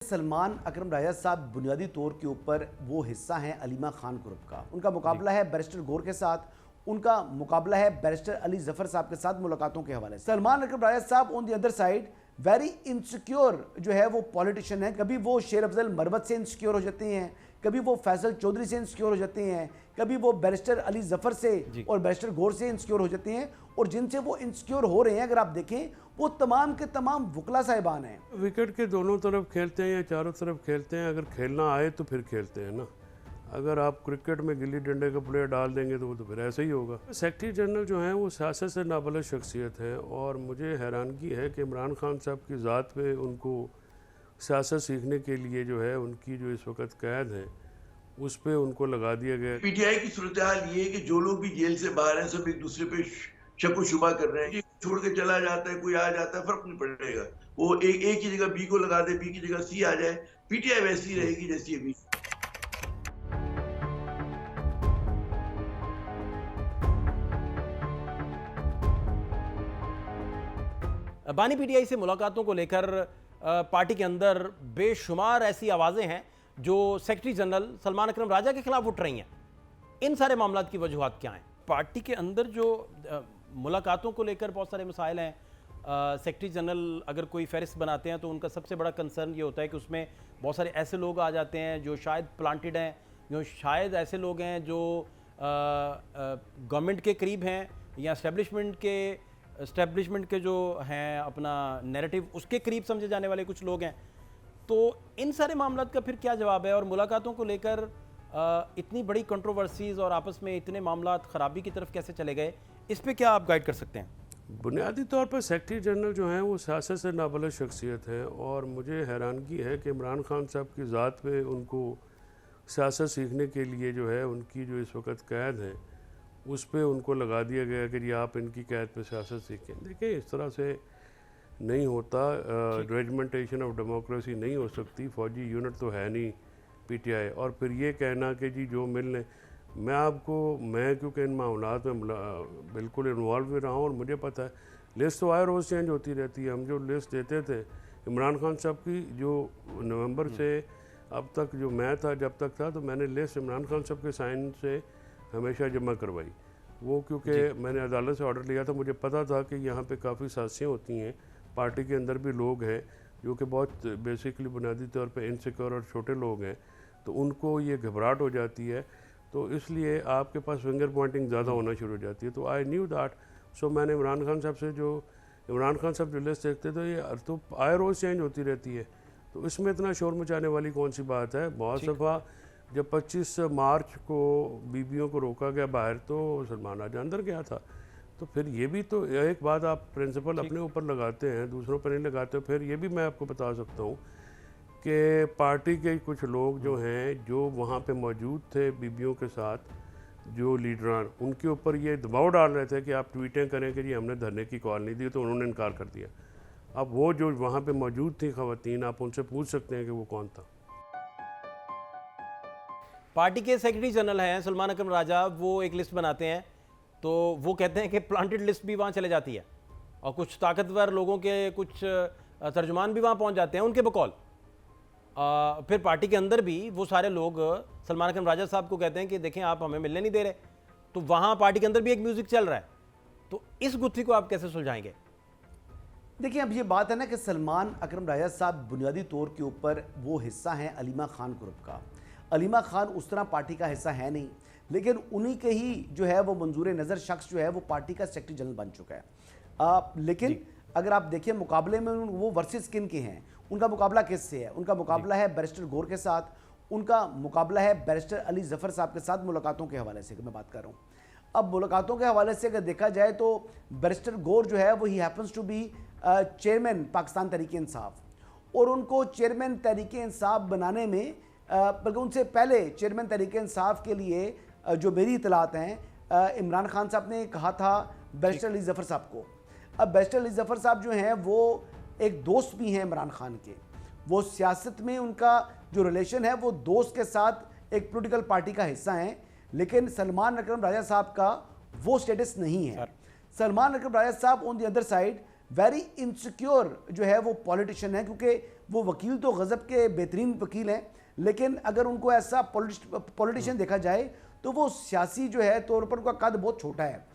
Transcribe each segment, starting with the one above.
सलमान अकरम राजा साहब बुनियादी तौर के ऊपर वो हिस्सा हैं अलीमा खान ग्रुप का। उनका मुकाबला है बैरिस्टर गौर के साथ, उनका मुकाबला है बैरिस्टर अली जफर साहब के साथ मुलाकातों के हवाले से। सलमान अकरम राजा साहब on the other side very insecure जो है वो पॉलिटिशियन है। कभी वो शेर अफजल मरवत से इनसिक्योर हो जाते हैं, कभी वो फैसल चौधरी से इनसिक्योर हो जाते हैं, कभी वो बैरिस्टर अली जफर से और बैरिस्टर गौर से इनसिक्योर हो जाते हैं। और जिनसे वो इनसिक्योर हो रहे हैं अगर आप देखें वो तमाम के तमाम वकला साहिबान हैं। विकेट के दोनों तरफ खेलते हैं या चारों तरफ खेलते हैं, अगर खेलना आए तो फिर खेलते हैं ना। अगर आप क्रिकेट में गिल्ली डंडे का प्लेयर डाल देंगे तो वो तो फिर ऐसा ही होगा। सेक्रेटरी जनरल जो हैं वो सियासत से नाबलद शख्सियत हैं और मुझे हैरानगी है कि इमरान खान साहब की ज़ात पे उनको सियासत सीखने के लिए जो है उनकी जो इस वक्त कैद है उस पर उनको लगा दिया गया। पीटीआई की सूरत हाल ये है कि जो लोग भी जेल से बाहर हैं सब एक दूसरे पे शक शुबा कर रहे हैं। छोड़ के चला जाता है, कोई आ जाता है, फर्क नहीं पड़ेगा। वो एक ही जगह बी को लगा दे, बी की जगह सी आ जाए, पीटीआई वैसी रहेगी जैसी अभी। बानी पीटीआई से मुलाकातों को लेकर पार्टी के अंदर बेशुमार ऐसी आवाज़ें हैं जो सेक्रेटरी जनरल सलमान अकरम राजा के खिलाफ उठ रही हैं। इन सारे मामलात की वजूहात क्या हैं? पार्टी के अंदर जो मुलाकातों को लेकर बहुत सारे मसाइल हैं। सेक्रेटरी जनरल अगर कोई फहरिस्त बनाते हैं तो उनका सबसे बड़ा कंसर्न ये होता है कि उसमें बहुत सारे ऐसे लोग आ जाते हैं जो शायद प्लांटेड हैं, जो शायद ऐसे लोग हैं जो गवर्नमेंट के करीब हैं या एस्टेब्लिशमेंट के जो हैं अपना नैरेटिव उसके करीब समझे जाने वाले कुछ लोग हैं। तो इन सारे मामलात का फिर क्या जवाब है? और मुलाकातों को लेकर इतनी बड़ी कंट्रोवर्सीज और आपस में इतने मामलात ख़राबी की तरफ कैसे चले गए, इस पे क्या आप गाइड कर सकते हैं? बुनियादी तौर पर सेक्रेटरी जनरल जो हैं वो सियासत से नाबलद शख्सियत हैं और मुझे हैरानगी है कि इमरान खान साहब की ज़ात पे उनको सियासत सीखने के लिए जो है उनकी जो इस वक्त कैद है उस पर उनको लगा दिया गया कि जी आप इनकी कैद पे सियासत सीखें। देखिए इस तरह से नहीं होता। रेजिमेंटेशन ऑफ डेमोक्रेसी नहीं हो सकती। फौजी यूनिट तो है नहीं पीटीआई। और फिर ये कहना कि जी जो मिलने मैं क्योंकि इन मामलात में बिल्कुल इन्वॉल्व भी रहा हूँ और मुझे पता है लिस्ट तो आए रोज़ चेंज होती रहती है। हम जो लिस्ट देते थे इमरान खान साहब की जो नवंबर से अब तक जो मैं था जब तक था तो मैंने लिस्ट इमरान खान साहब के साइन से हमेशा जमा करवाई। वो क्योंकि मैंने अदालत से ऑर्डर लिया था, मुझे पता था कि यहाँ पे काफ़ी साजिशें होती हैं। पार्टी के अंदर भी लोग हैं जो कि बहुत बेसिकली बुनियादी तौर पे इनसिक्योर और छोटे लोग हैं, तो उनको ये घबराहट हो जाती है। तो इसलिए आपके पास फिंगर पॉइंटिंग ज़्यादा होना शुरू हो जाती है। तो आई न्यू दैट। सो मैंने इमरान खान साहब से इमरान खान साहब जो लिस्ट देखते तो ये तो आए रोज़ चेंज होती रहती है, तो इसमें इतना शोर मचाने वाली कौन सी बात है। बहुत दफ़ा जब 25 मार्च को बीबियों को रोका गया बाहर तो सलमान राजा अंदर गया था। तो फिर ये भी तो एक बात आप प्रिंसिपल अपने ऊपर लगाते हैं, दूसरों पर नहीं लगाते हो। फिर ये भी मैं आपको बता सकता हूँ कि पार्टी के कुछ लोग जो हैं जो वहाँ पे मौजूद थे बीबियों के साथ, जो लीडरान उनके ऊपर ये दबाव डाल रहे थे कि आप ट्वीटें करें कि जी हमने धरने की कॉल नहीं दी, तो उन्होंने इनकार कर दिया। अब वो जो वहाँ पे मौजूद थी ख़वातीन, आप उनसे पूछ सकते हैं कि वो कौन था। पार्टी के सेक्रेटरी जनरल हैं सलमान अकरम राजा, वो एक लिस्ट बनाते हैं तो वो कहते हैं कि प्लांटेड लिस्ट भी वहाँ चले जाती है और कुछ ताकतवर लोगों के कुछ तर्जुमान भी वहाँ पहुँच जाते हैं उनके बकौल। फिर पार्टी के अंदर भी वो सारे लोग सलमान अकरम राजा साहब को कहते हैं कि देखें आप हमें मिलने नहीं दे रहे। तो वहाँ पार्टी के अंदर भी एक म्यूज़िक चल रहा है। तो इस गुत्थी को आप कैसे सुलझाएंगे? देखिए अब ये बात है ना कि सलमान अकरम राजा साहब बुनियादी तौर के ऊपर वो हिस्सा हैं अलीमा खान ग्रुप का। अलीमा खान उस तरह पार्टी का हिस्सा है नहीं, लेकिन उन्हीं के ही जो है वो मंजूर नज़र शख्स जो है वो पार्टी का सेक्रेटरी जनरल बन चुका है। लेकिन अगर आप देखिए मुकाबले में वो वर्सेस किन के हैं, उनका मुकाबला किससे है? उनका मुकाबला है बैरिस्टर गौर के साथ, उनका मुकाबला है बैरिस्टर अली जफर साहब के साथ। मुलाकातों के हवाले से मैं बात कर रहा हूँ। अब मुलाकातों के हवाले से अगर देखा जाए तो बैरिस्टर गौर जो है वो ही happens to be chairman Pakistan Tehreek Insaf, और उनको चेयरमैन तहरीक इंसाफ बनाने में बल्कि उनसे पहले चेयरमैन तहरीक इंसाफ के लिए जो मेरी इतलात हैं इमरान खान साहब ने कहा था बैरिस्टर अली जफर साहब को। अब बैरिस्टर अली जफर साहब जो हैं वो एक दोस्त भी हैं इमरान खान के। वो सियासत में उनका जो रिलेशन है वो दोस्त के साथ एक पॉलिटिकल पार्टी का हिस्सा हैं, लेकिन सलमान अकरम राजा साहब का वो स्टेटस नहीं है। सलमान अकरम राजा साहब on the other side very insecure जो है वो पॉलिटिशियन है, क्योंकि वो वकील तो गज़ब के बेहतरीन वकील हैं, लेकिन अगर उनको ऐसा पॉलिटिशियन देखा जाए तो वो सियासी जो है तौर पर उनका कद बहुत छोटा है,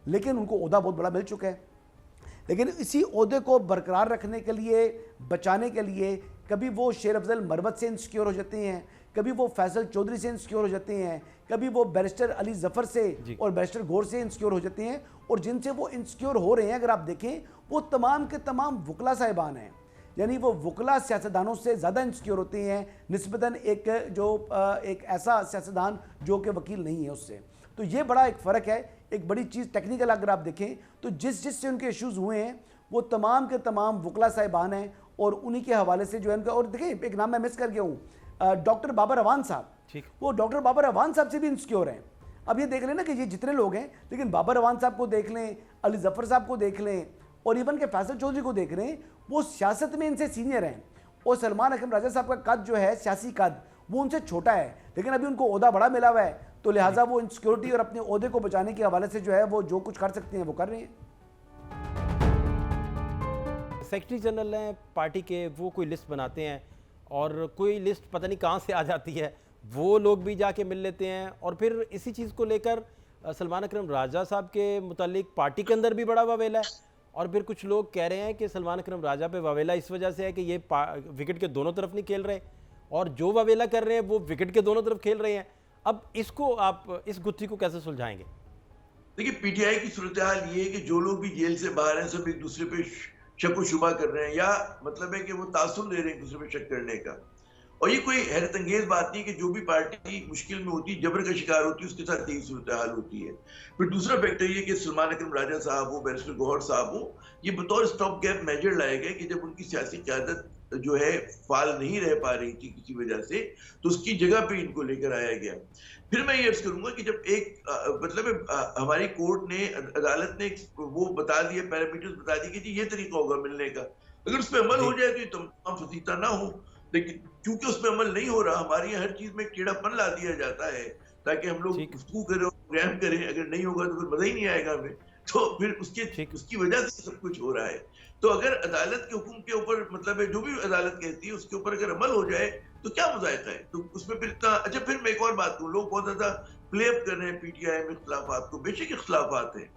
लेकिन उनको ओहदा बहुत बड़ा मिल चुका है। लेकिन इसी ओहदे को बरकरार रखने के लिए, बचाने के लिए, कभी वो शेर अफजल मरवत से इंसिक्योर हो जाते हैं, कभी वो फैसल चौधरी से इंसिक्योर हो जाते हैं, कभी वो बैरिस्टर अली जफ़र से और बैरिस्टर गौर से इंसिक्योर हो जाते हैं। और जिनसे वो इंसिक्योर हो रहे हैं, अगर आप देखें, वो तमाम के तमाम वकला साहिबान हैं, यानी वो वकला सियासतदानों से ज़्यादा इंसिक्योर होते हैं निस्बतन एक ऐसा सियासतदान जो कि वकील नहीं है उससे। तो ये बड़ा एक फ़र्क है, एक बड़ी चीज़ टेक्निकल अगर आप देखें तो जिससे उनके इश्यूज़ हुए हैं वो तमाम के तमाम वकला साहिबान हैं और उन्हीं के हवाले से जो है उनका। और देखें, एक नाम मैं मिस कर गया हूँ, डॉक्टर बाबर अवान साहब, वो डॉक्टर बाबर अवान साहब से भी इंसिक्योर हैं। अब ये देख लें ना कि ये जितने लोग हैं, लेकिन बाबर अवान साहब को देख लें, अली जफ़र साहब को देख लें और इवन के फैसल चौधरी को देख लें, वो सियासत में इनसे सीनियर हैं। और सलमान अकरम राजा साहब का कद जो है, सियासी कद, वो उनसे छोटा है, लेकिन अभी उनको ओहदा बड़ा मिला हुआ है, तो लिहाजा वो इनसिक्योरिटी और अपने ओहदे को बचाने के हवाले से जो है वो जो कुछ कर सकते हैं वो कर रहे हैं। सेक्रेटरी जनरल हैं पार्टी के, वो कोई लिस्ट बनाते हैं और कोई लिस्ट पता नहीं कहाँ से आ जाती है, वो लोग भी जाके मिल लेते हैं। और फिर इसी चीज़ को लेकर सलमान अकरम राजा साहब के मुतालिक पार्टी के अंदर भी बड़ा वावेला है। और फिर कुछ लोग कह रहे हैं कि सलमान अकरम राजा पे वावेला इस वजह से है कि ये विकेट के दोनों तरफ नहीं खेल रहे, और जो वावेला कर रहे हैं वो विकेट के दोनों तरफ खेल रहे हैं। अब इसको आप इस गुत्थी को कैसे सुलझाएंगे? देखिए, पीटीआई की सूरत हाल ये है कि जो लोग भी जेल से बाहर हैं सब एक दूसरे पे शक व शुबा कर रहे हैं, या मतलब है कि वो तासुर ले रहे हैं एक दूसरे पे शक करने का। और ये कोई हैरत अंगेज बात नहीं कि जो भी पार्टी मुश्किल में होती है, जबर का शिकार होती है, उसके साथ यही सूरत हाल होती है। फिर दूसरा फैक्टर ये कि सलमान अकरम राजा साहब हो, बैरिस्टर गौहर साहब हो, ये बतौर स्टॉप गैप मेजर लाए गए कि जब उनकी सियासी क़यादत जो है फाल नहीं रह पा रही थी किसी वजह से, तो उसकी जगह पे इनको लेकर आया गया। फिर मैं ये अर्ज करूंगा कि जब एक हमारी कोर्ट ने, अदालत ने वो बता दिया, पैरामीटर्स बता दिए कि जी ये तरीका होगा मिलने का, अगर उस पर अमल हो जाए तो ये तमाम फसीता ना हो। लेकिन क्योंकि उस पर अमल नहीं हो रहा, हमारे यहाँ हर चीज में टेढ़ापन ला दिया जाता है ताकि हम लोग गुफ्तगू करें और प्रोग्राम करें, अगर नहीं होगा तो फिर मजा ही नहीं आएगा हमें, तो फिर उसकी वजह से सब कुछ हो रहा है। तो अगर अदालत के हुक्म के ऊपर, मतलब है जो भी अदालत कहती है उसके ऊपर अगर अमल हो जाए तो क्या मुजायका है, तो उसमें फिर इतना अच्छा। फिर मैं एक और बात कहूँ, लोग बहुत ज्यादा प्ले अप कर रहे हैं पीटीआई में इख्तिलाफात को, बेशक इख्तिलाफात है,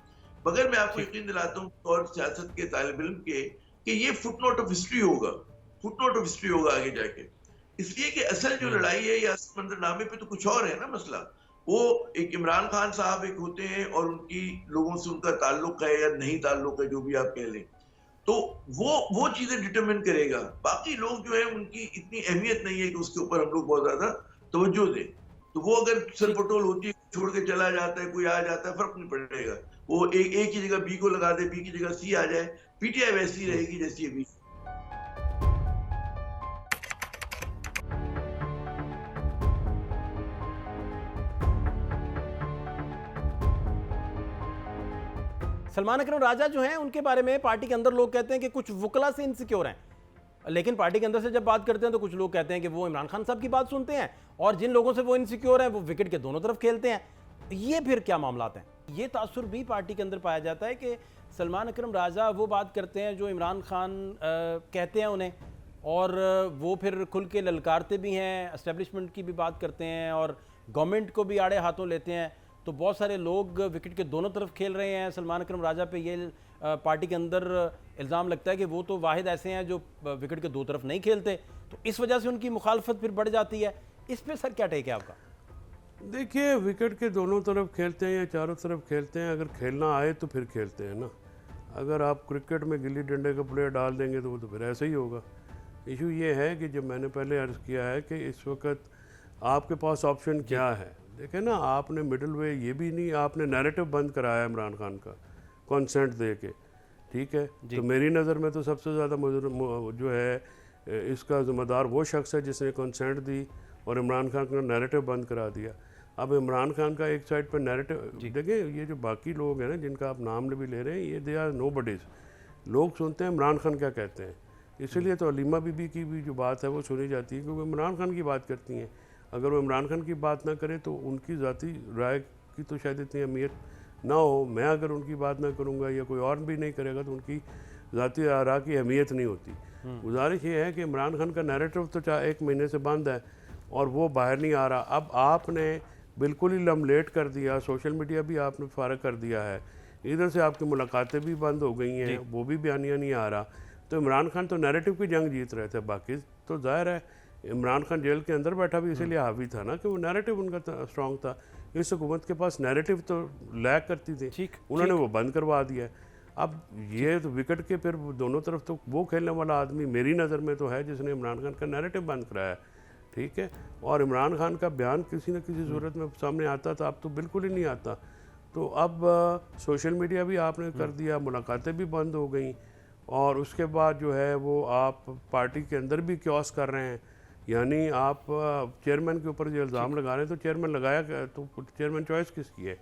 मगर मैं आपको यकीन दिलाता हूँ और सियासत के तालिब इल्म के कि ये फुटनोट ऑफ हिस्ट्री होगा, फुटनोट ऑफ हिस्ट्री होगा आगे जाके। इसलिए कि असल जो लड़ाई है या मंजरनामे पे तो कुछ और है ना मसला। वो एक इमरान खान साहब एक होते हैं और उनकी लोगों से उनका ताल्लुक है या नहीं ताल्लुक है, जो भी आप कह लें, तो वो चीजें डिटरमिन करेगा। बाकी लोग जो है उनकी इतनी अहमियत नहीं है कि उसके ऊपर हम लोग बहुत ज्यादा तवज्जो दें। तो वो अगर सरपटोल होती है, छोड़ के चला जाता है, कोई आ जाता है, फर्क नहीं पड़ेगा। वो एक ही जगह बी को लगा दे, बी की जगह सी आ जाए, पीटीआई वैसी रहेगी जैसी अभी। सलमान अकरम राजा जो हैं उनके बारे में पार्टी के अंदर लोग कहते हैं कि कुछ वकला से इनसिक्योर हैं, लेकिन पार्टी के अंदर से जब बात करते हैं तो कुछ लोग कहते हैं कि वो इमरान खान साहब की बात सुनते हैं, और जिन लोगों से वो इनसिक्योर हैं वो विकेट के दोनों तरफ खेलते हैं। ये फिर क्या मामलात हैं? ये तासुर भी पार्टी के अंदर पाया जाता है कि सलमान अकरम राजा वो बात करते हैं जो इमरान खान कहते हैं उन्हें, और वो फिर खुल के ललकारते भी हैं, एस्टेब्लिशमेंट की भी बात करते हैं और गवर्नमेंट को भी आड़े हाथों लेते हैं। तो बहुत सारे लोग विकेट के दोनों तरफ खेल रहे हैं। सलमान अकरम राजा पे ये पार्टी के अंदर इल्ज़ाम लगता है कि वो तो वाहिद ऐसे हैं जो विकेट के दो तरफ नहीं खेलते, तो इस वजह से उनकी मुखालफत फिर बढ़ जाती है। इस पे सर क्या टेक है आपका? देखिए, विकेट के दोनों तरफ खेलते हैं या चारों तरफ खेलते हैं, अगर खेलना आए तो फिर खेलते हैं ना। अगर आप क्रिकेट में गिल्ली डंडे का प्लेयर डाल देंगे तो वो तो फिर ऐसे ही होगा। इशू ये है कि जब मैंने पहले अर्ज़ किया है कि इस वक्त आपके पास ऑप्शन क्या है। देखें ना, आपने मिडल वे ये भी नहीं, आपने नैरेटिव बंद कराया इमरान खान का कंसेंट दे के, ठीक है। तो मेरी नज़र में तो सबसे ज़्यादा जो है इसका ज़िम्मेदार वो शख्स है जिसने कंसेंट दी और इमरान खान का नैरेटिव बंद करा दिया। अब इमरान खान का एक साइड पर नैरेटिव देखें, ये जो बाकी लोग हैं ना जिनका आप नाम भी ले रहे हैं, ये दे आर नोबडीज़। लोग सुनते हैं इमरान खान क्या कहते हैं, इसलिए तो अलीमा बीबी की भी जो बात है वो सुनी जाती है क्योंकि इमरान खान की बात करती हैं। अगर वो इमरान खान की बात ना करें तो उनकी ज़ाती राय की तो शायद इतनी अहमियत ना हो। मैं अगर उनकी बात ना करूँगा या कोई और भी नहीं करेगा तो उनकी ज़ाती आरा की अहमियत नहीं होती। गुजारिश ये है कि इमरान खान का नैरेटिव तो 1 महीने से बंद है और वो बाहर नहीं आ रहा। अब आपने बिल्कुल ही लमलेट कर दिया, सोशल मीडिया भी आपने फारग कर दिया है, इधर से आपकी मुलाकातें भी बंद हो गई हैं, वो भी बयानिया नहीं आ रहा। तो इमरान खान तो नैरेटिव की जंग जीत रहे थे, बाकी तो जाहिर है इमरान खान जेल के अंदर बैठा भी इसीलिए हावी था ना कि वो नैरेटिव उनका स्ट्रॉन्ग था। इस हुकूमत के पास नैरेटिव तो लैक करती थी, ठीक, उन्होंने वो बंद करवा दिया है। अब ये तो विकेट के फिर दोनों तरफ तो वो खेलने वाला आदमी मेरी नज़र में तो है जिसने इमरान खान का नैरेटिव बंद कराया है, ठीक है। और इमरान खान का बयान किसी न किसी सूरत में सामने आता था, अब तो बिल्कुल ही नहीं आता। तो अब सोशल मीडिया भी आपने कर दिया, मुलाकातें भी बंद हो गई, और उसके बाद जो है वो आप पार्टी के अंदर भी क्योस कर रहे हैं। यानी आप चेयरमैन के ऊपर जो इल्ज़ाम लगा रहे हैं, तो चेयरमैन लगाया तो चेयरमैन चॉइस किसकी है?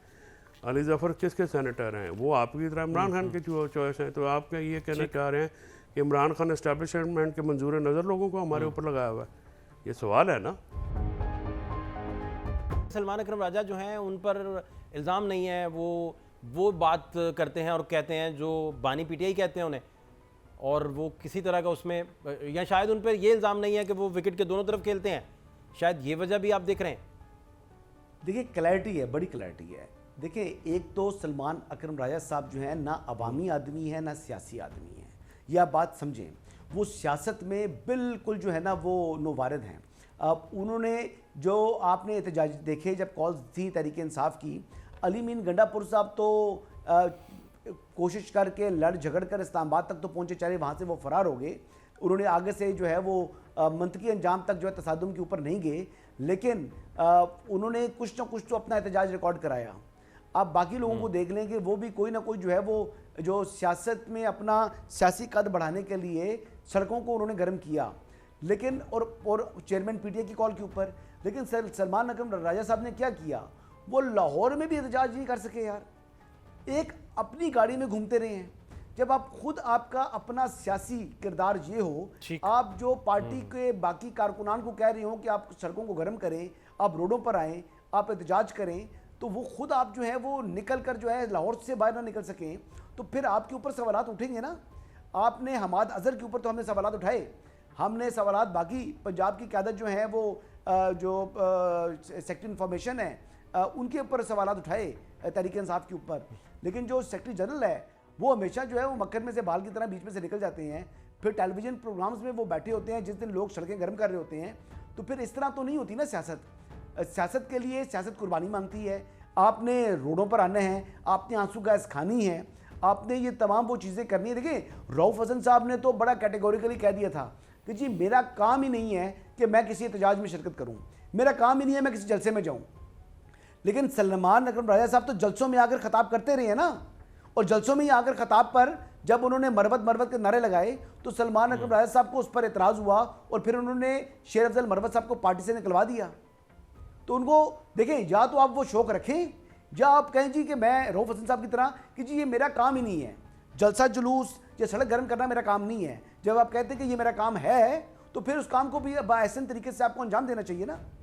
अली जफ़र किसके सेनेटर हैं? वो आपकी तरह इमरान खान के चॉइस हैं। तो आप क्या ये कहना चाह रहे हैं कि इमरान खान एस्टेब्लिशमेंट के मंजूर नज़र लोगों को हमारे ऊपर लगाया हुआ है? ये सवाल है ना। सलमान अकरम राजा जो हैं उन पर इल्ज़ाम नहीं है, वो बात करते हैं और कहते हैं जो बानी पीटीआई कहते हैं उन्हें, और वो किसी तरह का उसमें, या शायद उन पर ये इल्ज़ाम नहीं है कि वो विकेट के दोनों तरफ खेलते हैं, शायद ये वजह भी आप देख रहे हैं। देखिए क्लैरिटी है, बड़ी क्लैरिटी है। देखिए एक तो सलमान अकरम राजा साहब जो है ना अवामी आदमी है ना सियासी आदमी है, यह बात समझें। वो सियासत में बिल्कुल जो है ना वो नोवारिद हैं। अब उन्होंने जो आपने एहतजाज देखे जब कॉल्स थी तहरीक इंसाफ की, अली मीन गंडापुर साहब तो कोशिश करके लड़ झगड़ कर इस्लामाबाद तक तो पहुँचे, चाहे वहाँ से वो फरार हो गए। उन्होंने आगे से जो है वो मंतकी अंजाम तक जो है तसादुम के ऊपर नहीं गए, लेकिन उन्होंने कुछ ना कुछ तो अपना एहतजाज रिकॉर्ड कराया। आप बाकी लोगों को देख लें कि वो भी कोई ना कोई जो है वो जो सियासत में अपना सियासी कद बढ़ाने के लिए सड़कों को उन्होंने गर्म किया, लेकिन और चेयरमैन पीटीआई की कॉल के ऊपर। लेकिन सलमान अकरम राजा साहब ने क्या किया, वो लाहौर में भी एहतजाज नहीं कर सके यार, एक अपनी गाड़ी में घूमते रहे हैं। जब आप खुद आपका अपना सियासी किरदार ये हो, आप जो पार्टी के बाकी कारकुनान को कह रहे हो कि आप सड़कों को गर्म करें, आप रोडों पर आएँ, आप एहतजाज करें, तो वो खुद आप जो है वो निकल कर जो है लाहौर से बाहर ना निकल सकें, तो फिर आपके ऊपर सवालात उठेंगे ना। आपने हमाद अजहर के ऊपर तो हमने सवालात उठाए, हमने सवालात बाकी पंजाब की क़यादत जो है वो जो सेक्रेटरी इन्फॉर्मेशन है उनके ऊपर सवालात उठाए तहरीक इंसाफ के ऊपर। लेकिन जो सेक्रेटरी जनरल है वो हमेशा जो है वो मक्खन में से बाल की तरह बीच में से निकल जाते हैं। फिर टेलीविज़न प्रोग्राम्स में वो बैठे होते हैं जिस दिन लोग सड़कें गर्म कर रहे होते हैं। तो फिर इस तरह तो नहीं होती ना सियासत। सियासत के लिए सियासत कुर्बानी मांगती है। आपने रोडों पर आना है, आपने आंसू गैस खानी है, आपने ये तमाम वो चीज़ें करनी है। देखिए रऊफ़ हसन साहब ने तो बड़ा कैटेगोरिकली कह दिया था कि जी मेरा काम ही नहीं है कि मैं किसी एहतजाज में शिरकत करूं, मेरा काम ही नहीं है मैं किसी जलसे में जाऊं। लेकिन सलमान अकरम राजा साहब तो जलसों में आकर खिताब करते रहे हैं ना, और जलसों में ही आकर खिताब पर जब उन्होंने मरवत मरवत के नारे लगाए तो सलमान अकरम राजा साहब को उस पर एतराज़ हुआ और फिर उन्होंने शेर अफजल मरवत साहब को पार्टी से निकलवा दिया। तो उनको देखें, या तो आप वो शौक रखें या आप कहें जी कि मैं रऊफ़ हसन साहब की तरह कि जी ये मेरा काम ही नहीं है, जलसा जुलूस या सड़क गर्म करना मेरा काम नहीं है। जब आप कहते हैं कि ये मेरा काम है तो फिर उस काम को भी एहसन तरीके से आपको अंजाम देना चाहिए ना।